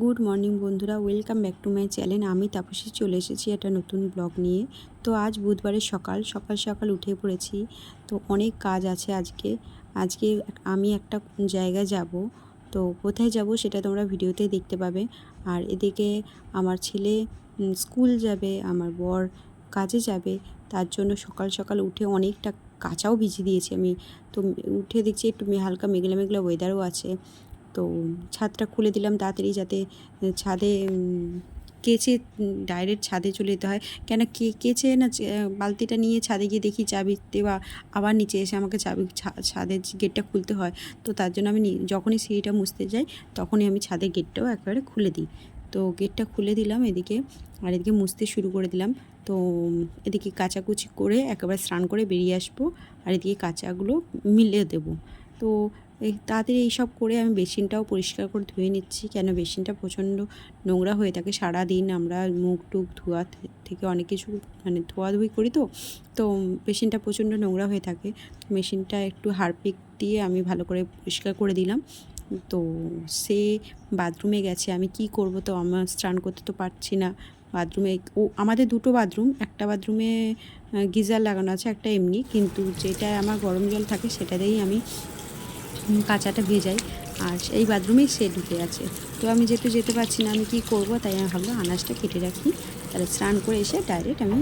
Good morning বন্ধুরা, welcome back to my channel. আমি তাপসী চলে এসেছি একটা নতুন ব্লগ নিয়ে। তো আজ বুধবারের সকাল সকাল উঠে পড়েছি। তো অনেক কাজ আছে আজকে। আমি একটা জায়গায় যাব। তো কোথায় যাব সেটা তোমরা ভিডিওতে দেখতে পাবে। আর এদিকে আমার ছেলে স্কুল যাবে, আমার বর কাজে যাবে। তার জন্য সকাল সকাল উঠে অনেকটা কাঁচাও ভিজিয়ে দিয়েছি আমি। তো উঠে দেখছি একটু হালকা মেঘলা মেঘলা ওয়েদারও আছে। তো ছাদটা খুলে দিলাম তাড়াতাড়ি, যাতে ছাদে কেচে ডাইরেক্ট ছাদে চলে যেতে হয়। কেন কেচে না বালতিটা নিয়ে ছাদে গিয়ে দেখি চাবি দেওয়া, আবার নিচে এসে আমাকে ছাদের গেটটা খুলতে হয়। তো তার জন্য আমি যখনই সিঁড়িটা মুছতে যাই তখনই আমি ছাদের গেটটাও একেবারে খুলে দিই। তো গেটটা খুলে দিলাম এদিকে, আর এদিকে মুছতে শুরু করে দিলাম। তো এদিকে কাচাকুচি করে একেবারে স্নান করে বেরিয়ে আসবো, আর এদিকে কাচাগুলো মিলে দেবো। তো তাড়াতাড়ি এইসব করে আমি বেসিনটাও পরিষ্কার করে ধুয়ে নিচ্ছি, কেন বেসিনটা প্রচণ্ড নোংরা হয়ে থাকে। সারাদিন আমরা মুখ টুক ধোয়া থেকে অনেক কিছু ধোয়াধুয়ি করি। তো বেসিনটা প্রচণ্ড নোংরা হয়ে থাকে। মেশিনটা একটু হারপিক দিয়ে আমি ভালো করে পরিষ্কার করে দিলাম। তো সে বাথরুমে গেছে, আমি কি করব, তো আমার স্নান করতে তো পারছি না বাথরুমে। আমাদের দুটো বাথরুম, একটা বাথরুমে গিজার লাগানো আছে, একটা এমনি, কিন্তু যেটায় আমার গরম জল থাকে সেটাতেই আমি কাঁচাটা ভেজাই, আর এই বাথরুমেই সে ঢুকে আছে। তো আমি যেহেতু যেতে পারছি না, আমি কি করব, তাই আমি ভাবলাম আনাজটা কেটে রাখি, তাহলে স্নান করে এসে ডাইরেক্ট আমি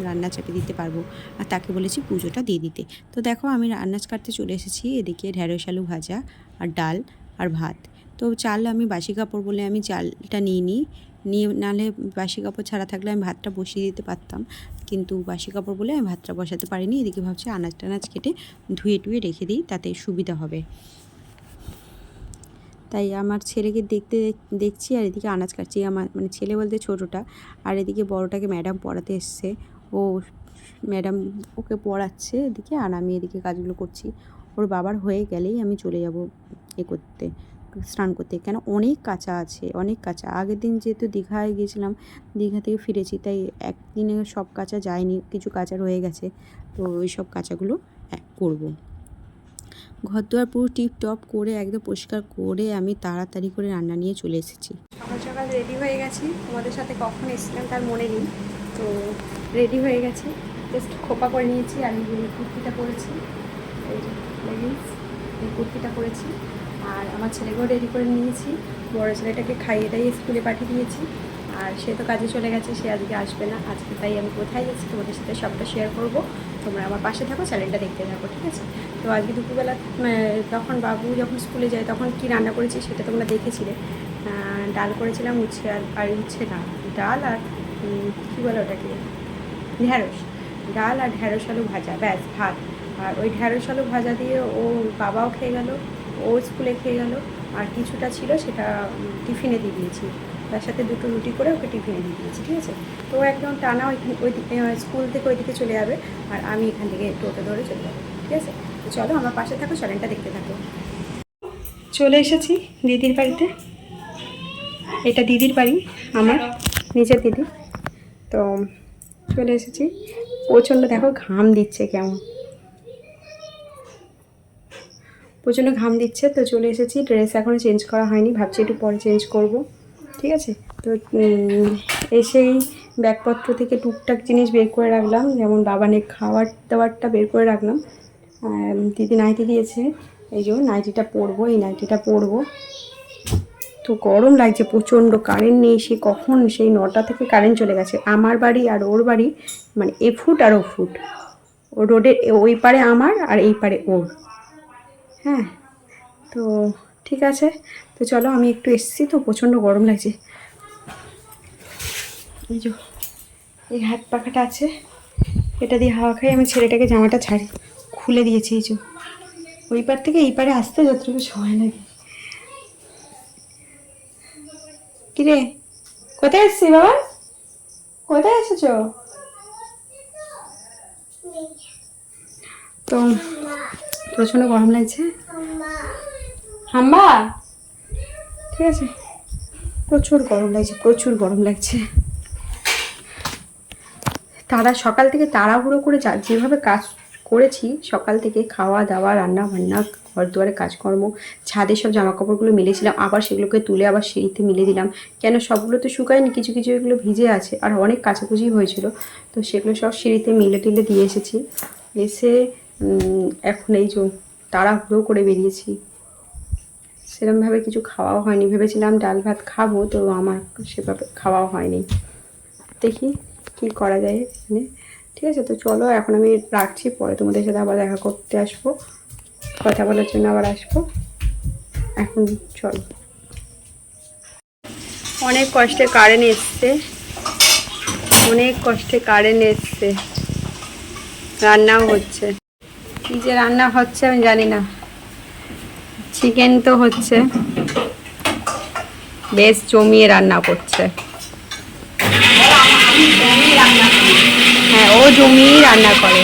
রান্না চাপে দিতে পারবো। আর তাকে বলেছি পুজোটা দিয়ে দিতে। তো দেখো আমি আনাজ কাটতে চলে এসেছি। এদিকে ঢেঁড়স আলু ভাজা আর ডাল আর ভাত। তো চাল আমি বাসি কাপড় বলে আমি চালটা নিয়ে নাহলে বাসি কাপড় ছাড়া থাকলে আমি ভাতটা বসিয়ে দিতে পারতাম, কিন্তু বাসি কাপড় বলে আমি ভাতটা বসাতে পারিনি। এদিকে ভাবছি আনাজ টানাজ কেটে ধুয়ে টুয়ে রেখে দিই, তাতে সুবিধা হবে। তাই আমার ছেলেকে দেখছি, আর এদিকে আনাজ কাটছি। আমার ছেলে বলতে ছোটোটা, আর এদিকে বড়োটাকে ম্যাডাম পড়াতে এসছে। ও ম্যাডাম ওকে পড়াচ্ছে এদিকে, আর আমি এদিকে কাজগুলো করছি। ওর বাবার হয়ে গেলেই আমি চলে যাব করতে, স্নান করতে। কেন অনেক কাঁচা আছে, অনেক কাঁচা। আগের দিন যেহেতু দীঘায় গিয়েছিলাম, দীঘা থেকে ফিরেছি, তাই একদিনে সব কাঁচা যায়নি, কিছু কাঁচা রয়ে গেছে। তো ওই সব কাঁচাগুলো করব। ঘর দুয়ার পুরো টিপ টপ করে একদম পরিষ্কার করে আমি তাড়াতাড়ি করে রান্না নিয়ে চলে এসেছি। সকাল সকাল রেডি হয়ে গেছি, তোমাদের সাথে কখন এসেছিলাম তার মনে নেই। তো রেডি হয়ে গেছি, জাস্ট খোপা করে নিয়েছি। আমি এই কুর্তিটা পরেছি, এই যে লেগিংস, এই কুর্তিটা পরেছি। আর আমার ছেলেকেও রেডি করে নিয়েছি। বড়ো ছেলেটাকে খাইয়ে দাইয়ে স্কুলে পাঠিয়ে দিয়েছি। আর সে তো কাজে চলে গেছে, সে আজকে আসবে না আজকে। তাই আমি কোথায় যাচ্ছি তোমাদের সাথে সবটা শেয়ার করব। তোমরা আমার পাশে থাকো, চ্যানেলটা দেখতে থাকো, ঠিক আছে? তো আজকে দুপুরবেলা যখন বাবু চলে যায় তখন কি রান্না করেছি সেটা তোমরা দেখেছিলে। ডাল করেছিলাম, উচ্ছে আর উচ্ছে না, ডাল আর কী বলে ওটাকে, ঢ্যাঁড়স। ডাল আর ঢ্যাঁড়স আলু ভাজা, ব্যাস ভাত। আর ওই ঢ্যাঁড়স আলু ভাজা দিয়ে ও বাবাও খেয়ে গেল, ও স্কুলে খেয়ে গেল। আর কিছুটা ছিল সেটা টিফিনে দিয়ে দিয়েছি, তার সাথে দুটো রুটি করে ওকে টিফিনে দিয়ে দিয়েছি, ঠিক আছে? তো একদম টানা ওই স্কুল থেকে ওইদিকে চলে যাবে, আর আমি এখান থেকে টোটো ধরে চলে যাবো, ঠিক আছে? তো চলো আমার পাশে থাকো, চ্যানেলটা দেখতে থাকো। চলে এসেছি দিদির বাড়িতে। এটা দিদির বাড়ি, আমার নিজের দিদি। তো চলে এসেছি, প্রচণ্ড দেখো ঘাম দিচ্ছে, কেমন প্রচণ্ড ঘাম দিচ্ছে। তো চলে এসেছি, ড্রেস এখনও চেঞ্জ করা হয়নি, ভাবছি একটু পরে চেঞ্জ করব, ঠিক আছে? তো এসেই ব্যাগপত্র থেকে টুকটাক জিনিস বের করে রাখলাম, যেমন বাবানের খাবার দাবারটা বের করে রাখলাম। দিদি নাইটি দিয়েছে, এই যে নাইটিটা পরবো, এই নাইটিটা পরবো। তো গরম লাগছে প্রচণ্ড, কারেন্ট নেই, সে কখন সেই 9টা থেকে কারেন্ট চলে গেছে। আমার বাড়ি আর ওর বাড়ি এ ফুট আর ও ফুট, ও রোডের ওই পারে আমার আর এই পারে ওর। হ্যাঁ, তো ঠিক আছে। তো চলো, আমি একটু এসেছি, তো প্রচণ্ড গরম লাগছে। এই যে এই হাত পাখাটা আছে, এটা দিয়ে হাওয়া খাই। আমি ছেলেটাকে জামাটা খুলে দিয়েছি। এই যে ওই পার থেকে এই পারে আসতে যতটুকু সময় লাগে। কিরে, কোথায় এসছি বাবা, কোথায় এসেছ? তো প্রচণ্ড গরম লাগছে, হাম্বা, ঠিক আছে? প্রচুর গরম লাগছে, প্রচুর গরম লাগছে। সকাল থেকে তাড়াহুড়ো করে যেভাবে কাজ করেছি, সকাল থেকে খাওয়া দাওয়া রান্না বান্না ঘর দুয়ারে কাজকর্ম, ছাদে সব জামাকাপড়গুলো মেলেছিলাম, আবার সেগুলোকে তুলে আবার সিঁড়িতে মেলে দিলাম। কেন সবগুলো তো শুকায়নি, কিছু কিছু এগুলো ভিজে আছে, আর অনেক কাচাকুচি হয়েছিল, তো সেগুলো সব সিঁড়িতে মেলে টেলে দিয়ে এসেছি। এসে এখন এই যে তাড়াহুড়ো করে বেরিয়েছি। সেরকমভাবে কিছু খাওয়াও হয়নি, ভেবেছিলাম ডাল ভাত খাবো, তো আমার সেভাবে খাওয়াও হয়নি। দেখি কি করা যায় এখানে। ঠিক আছে, তো চলো এখন আমি রাখছি, পরে তোমাদের সাথে আবার দেখা করতে আসবো, কথা বলার জন্য আবার আসবো। এখন চলো। অনেক কষ্টে কারেন্ট এসছে, অনেক কষ্টে কারেন্ট এসছে, রান্নাও হচ্ছে। কি যে রান্না হচ্ছে আমি জানি না। চিকেন তো হচ্ছে, বেশ জমিয়ে রান্না করছে। হ্যাঁ, ও জমিয়েই রান্না করে,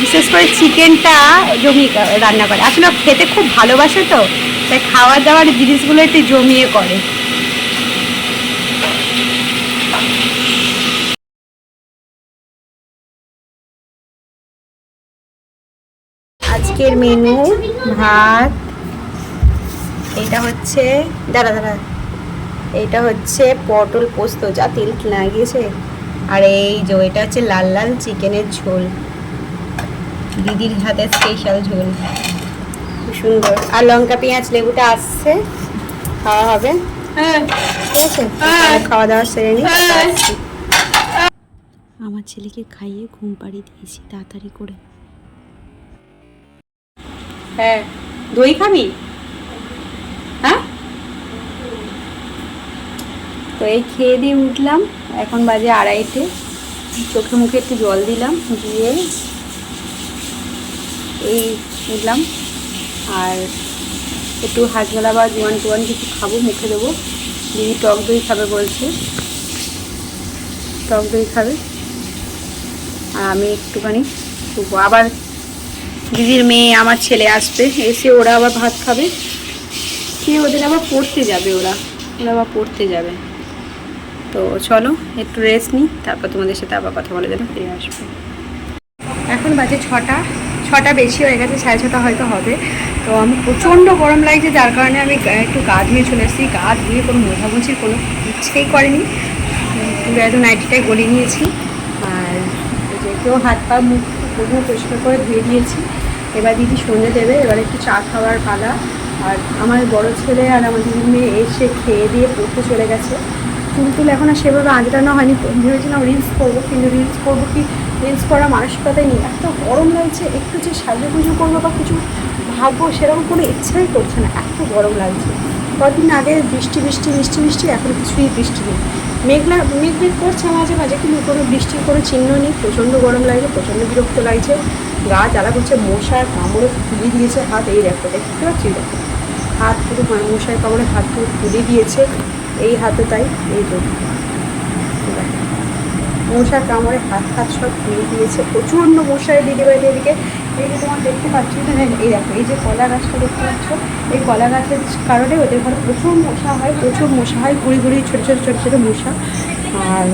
বিশেষ করে চিকেনটা জমিয়ে রান্না করে। আসলে খেতে খুব ভালোবাসে, তো তাই খাওয়া দাওয়ার জিনিসগুলো একটু জমিয়ে করে। আজকের মেনু ভাত, এটা হচ্ছে দাঁড়া দাঁড়া এটা হচ্ছে পটল পোস্ত, যা তেল কিনা গিয়েছে। আর এই যে এটা হচ্ছে লাল লাল চিকেনের ঝোল, দিদির হাতে স্পেশাল ঝোল, খুব সুন্দর। আর লঙ্কা পেঁয়াজ লেবুটা আসছে, খাওয়া হবে। ঠিক আছে, খাওয়া দাওয়া সেরে নি। আমার ছেলেকে খাইয়ে ঘুম পাড়িয়ে দিয়েছি তাড়াতাড়ি করে। হ্যাঁ, দই খাবি? হ্যাঁ, তো এই খেয়ে দিয়ে উঠলাম, এখন বাজে 2:30। চোখে মুখে একটু জল দিলাম, দিয়ে এই উঠলাম। আর একটু হাজমোলা বা জোয়ান টোয়ান কিছু খাবো, মুখে দেবো। দিদি টক দই খাবে বলছে, টক দই খাবে। আর আমি একটুখানি শুবো। আবার দিদির মেয়ে আমার ছেলে আসবে, এসে ওরা আবার ভাত খাবে, খেয়ে ওদের আবার পড়তে যাবে, ওরা আবার পড়তে যাবে। তো চলো একটু রেস্ট নিই, তারপর তোমাদের সাথে আবার কথা বলে দেবে, ফিরে আসবো। এখন বাজে 6টা বেশি হয়ে গেছে, 6:30 হয়তো হবে। তো আমি প্রচণ্ড গরম লাগছে, যার কারণে আমি একটু গা ধুয়ে চলে এসেছি। গা ধুয়ে কোনো মোছামুছির কোনো ইচ্ছেই করেনি, একটু নাইটিটাই গলিয়ে নিয়েছি। আর যেহেতু হাত পা মুখ পুরো পরিষ্কার করে ধুয়ে দিয়েছি, এবার দিদি সন্ধে দেবে, এবার একটু চা খাওয়ার পালা। আর আমার বড় ছেলে আর আমার দিদির মেয়ে এসে খেয়ে দিয়ে পড়তে চলে গেছে। চুল এখন আর সেভাবে আঁচড়ানো হয়নি, ভেবেছিলাম রিলস করবো, কিন্তু রিলস করবো কি, রিলস করার মানসিকতাই নেই। এত গরম লাগছে, একটু যে সাজুগুজু করবো বা কিছু ভাববো সেরকম কোনো ইচ্ছাই করছে না, এত গরম লাগছে। কদিন আগে বৃষ্টি বৃষ্টি বৃষ্টি বৃষ্টি, এখন কিছুই বৃষ্টি নেই। মেঘলা মেঘ করছে মাঝে মাঝে, কিন্তু কোনো বৃষ্টির কোনো চিহ্ন নেই। প্রচণ্ড গরম লাগছে, প্রচণ্ড বিরক্ত লাগছে, গা জ্বালা করছে। মশার কামড়ে ফুলে দিয়েছে হাত, এই দেখো, দেখতে পাচ্ছি, দেখো হাত পুরো মশার কামড়ে হাত পুরো ফুলে দিয়েছে, এই হাতে তাই এই তো মশার কামড়ে হাত সব ফুলে দিয়েছে, প্রচণ্ড মশার দিদি বাড়িতে। এদিকে এই যে তোমার দেখতে পাচ্ছ, এই দেখো, এই যে কলা গাছটা দেখতে পাচ্ছ, এই কলা গাছের কারণে ওদের ঘরে প্রচুর মশা হয়, প্রচুর মশা হয়, ঘুরি ঘুরি ছোটো ছোটো ছোটো ছোটো মশা। আর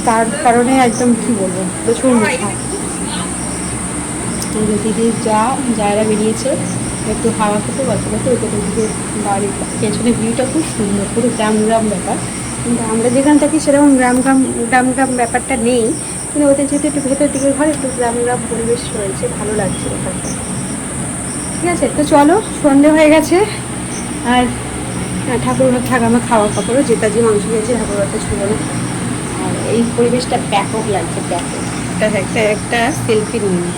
তার কারণে একদম কী বলবো, প্রচুর মশা। দিদির যারা বেরিয়েছে একটু হাওয়া খেতে, গল্প করতে, ওদের বাড়ির পেছনে ভিউটা খুব সুন্দর, পুরো গ্রাম গ্রাম ব্যাপার। কিন্তু আমরা যেখান থাকি সেরকম গ্রাম গ্রাম ব্যাপারটা নেই, কিন্তু ওদের যেহেতু একটু ভেতর দিকের ঘর, একটু গ্রাম গ্রাম পরিবেশ রয়েছে, ভালো লাগছে ব্যাপারটা। ঠিক আছে, তো চলো, সন্ধে হয়ে গেছে। আর ঠাকুরঘর থাকা আমার খাওয়া কাপড়ও যেতাজি মাংস খেয়েছে, ঠাকুরঘরটা ছিল না। আর এই পরিবেশটা ব্যাপক লাগছে, ব্যাপক। একটা সেলফি নিই,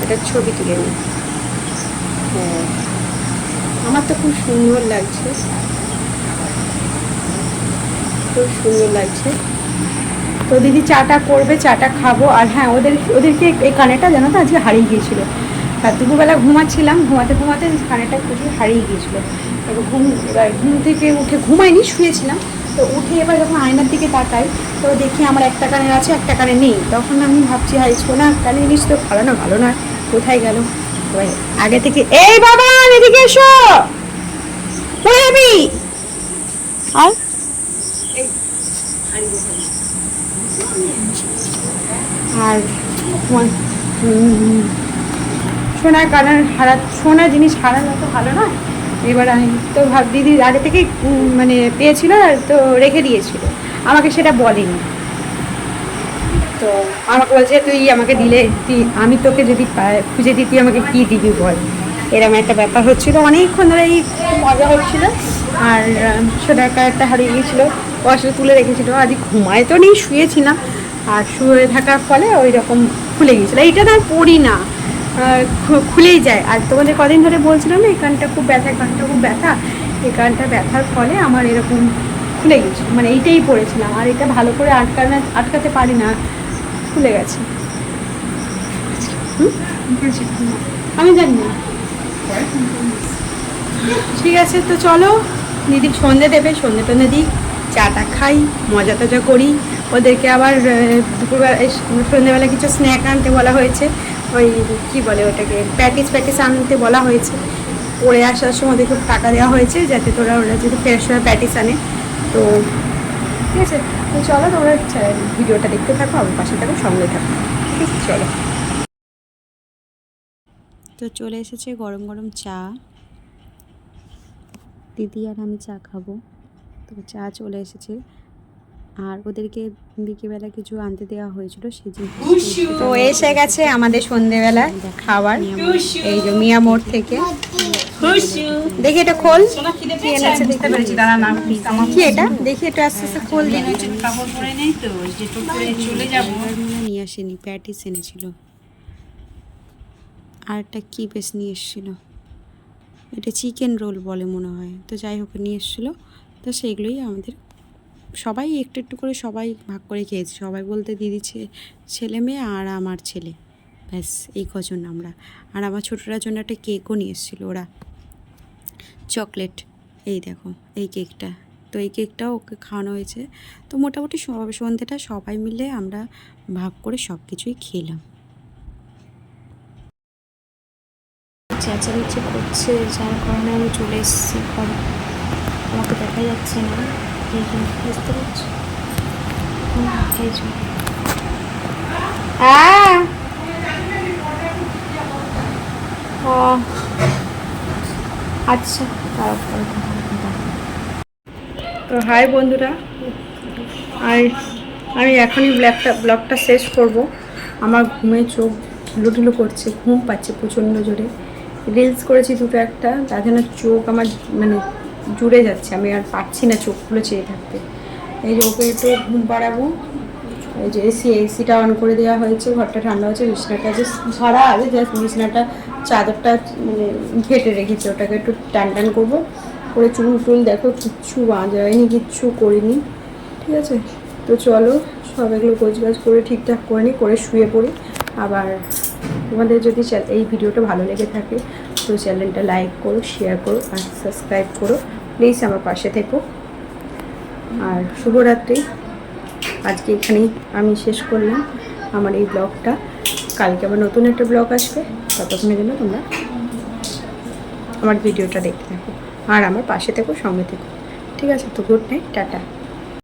একটা ছবি তুলে নিই। হ্যাঁ, আমার তো খুব সুন্দর লাগছে, খুব সুন্দর লাগছে। তো দিদি চাটা করবে, চাটা খাবো। আর হ্যাঁ, ওদেরকে এই কানেরটা জানো তো আজকে হারিয়ে গিয়েছিলো। আর দুপুরবেলা ঘুমাচ্ছিলাম, ঘুমাতে ঘুমাতে কানেরটা প্রচুর হারিয়ে গিয়েছিলো। এবার ঘুম থেকে উঠে, ঘুমাইনি, শুয়েছিলাম, তো উঠে এবার যখন আয়নার দিকে তাকাই, তো দেখি আমার একটা কানের আছে, একটা কানে নেই। তখন আমি ভাবছি, হাই সোনা কানে জিনিস তো ভালো না, কোথায় গেল। আগে থেকে, এই বাবা এদিকে এসো, কোথায় যাবি? আর আর সোনার কানের সোনা জিনিস হারানো তো ভালো নয়। এবার আমি তো দিদি আগে থেকেই মানে পেয়েছিল আর তো রেখে দিয়েছিল, আমাকে সেটা বলেনি। তো আমাকে বলছে তুই আমাকে দিলে আমি তোকে যদি খুঁজে দিই তুই আমাকে কী দিবি বল, এরকম একটা ব্যাপার হচ্ছিল। অনেকক্ষণ ধরে এই মজা হচ্ছিল। আর সোনার কানেরটা হারিয়ে গিয়েছিলো, পয়সা তুলে রেখেছিলো। আজ ঘুমায় তো নেই, শুয়েছিলাম, আর শুয়ে থাকার ফলে ওই রকম খুলে গিয়েছিলো। এইটা না পড়ি না, খুলেই যায়। আর তোমাদের কদিন ধরে বলছিলাম না এই কানটা খুব ব্যথা, কানটা খুব ব্যথা, এই কানটা ব্যথার ফলে আমার এরকম খুলে গেছে। মানে এইটাই পড়েছিলাম, আর এটা ভালো করে আটকাতে পারি না, খুলে গেছে। আমি জানি না। ঠিক আছে, তো চলো দিদি সন্ধে দেবে, সন্ধে টন্ধে দিই, চাটা খাই, মজা টজা করি। ওদেরকে আবার দুপুরবেলা সন্ধ্যেবেলা কিছু স্ন্যাক আনতে বলা হয়েছে, ওই কী বলে ওটাকে, প্যাটিস আনতে বলা হয়েছে। পড়ে আসার সময় ওদেরকে টাকা দেওয়া হয়েছে যাতে ওরা যদি ফেরার সময় প্যাটিস আনে। তো ঠিক আছে, তো চলো তোমরা ভিডিওটা দেখতে থাকো, আমার পাশে থাকো, সঙ্গে থাকো। ঠিক আছে, চলো। তো চলে এসেছে গরম গরম চা, দিদি আর আমি চা খাবো। তো চা চলে এসেছে, আর ওদেরকে বিকেলবেলা কিছু আনতে দেওয়া হয়েছিল সেই জিনিস। তো এসে গেছে আমাদের সন্ধেবেলা খাবার, এই যে মিয়া মোড় থেকে। দেখি এটা খোল, কি এটা দেখি, এটা আস্তে আস্তে খোল। নিয়ে আসেনি, প্যাটিস এনেছিল, আর একটা কি বেশ নিয়ে এসেছিলো, এটা চিকেন রোল বলে মনে হয়। তো যাই হোক নিয়ে এসেছিলো, তো সেইগুলোই আমাদের সবাই একটু একটু করে সবাই ভাগ করে খেয়েছি। সবাই বলতে দিদি ছেলে মেয়ে আর আমার ছেলে, ব্যাস এই কজন আমরা। আর আমার ছোটোটার জন্য একটা কেকও নিয়ে এসেছিলো ওরা, চকলেট, এই দেখো এই কেকটা। তো এই কেকটাও ওকে খাওয়ানো হয়েছে। তো মোটামুটি সন্ধ্যেটা সবাই মিলে আমরা ভাগ করে সব কিছুই খেলাম। চেঁচামেচি করছে, যার কারণে আমি চলে এসেছি ঘরে, আমাকে দেখা যাচ্ছে না, এই জন্য বুঝতে পারছি। ও আচ্ছা, তো হাই বন্ধুরা, আর আমি এখনই ব্লগটা শেষ করব। আমার ঘুমে চোখ ঢুলুঢুলু করছে, ঘুম পাচ্ছে প্রচণ্ড জোরে। রিলস করেছি দুটো একটা, তার জন্য চোখ আমার মানে জুড়ে যাচ্ছে, আমি আর পারছি না চোখগুলো চেয়ে থাকতে। এই যে ওকে একটু ঘুম পাড়াবো। এই যে এসিটা অন করে দেওয়া হয়েছে, ঘরটা ঠান্ডা হচ্ছে। বিছনাটা যে ঝাড়া আছে, জাস্ট বিছনাটা চাদরটা মানে ঘেটে রেখেছে, ওটাকে একটু টান করবো করে। চুল দেখো কিচ্ছু বাঁধায়নি, কিচ্ছু করিনি। ঠিক আছে, তো চলো সব এগুলো গোছগাছ করে ঠিকঠাক করে নিই, করে শুয়ে পড়ি। আবার তোমাদের যদি এই ভিডিওটা ভালো লেগে থাকে তো চ্যানেলটা লাইক করো, শেয়ার করো, আর সাবস্ক্রাইব করো প্লিজ, আমার পাশে থেকো। আর শুভরাত্রি। আজকে এখানেই আমি শেষ করলাম আমার এই ব্লগটা। কালকে আবার নতুন একটা ব্লগ আসবে, ততক্ষণের জন্য তোমরা আমার ভিডিওটা দেখতে থাকো আর আমার পাশে থেকো, সঙ্গে থেকো। ঠিক আছে, তো গুড নাইট, টাটা।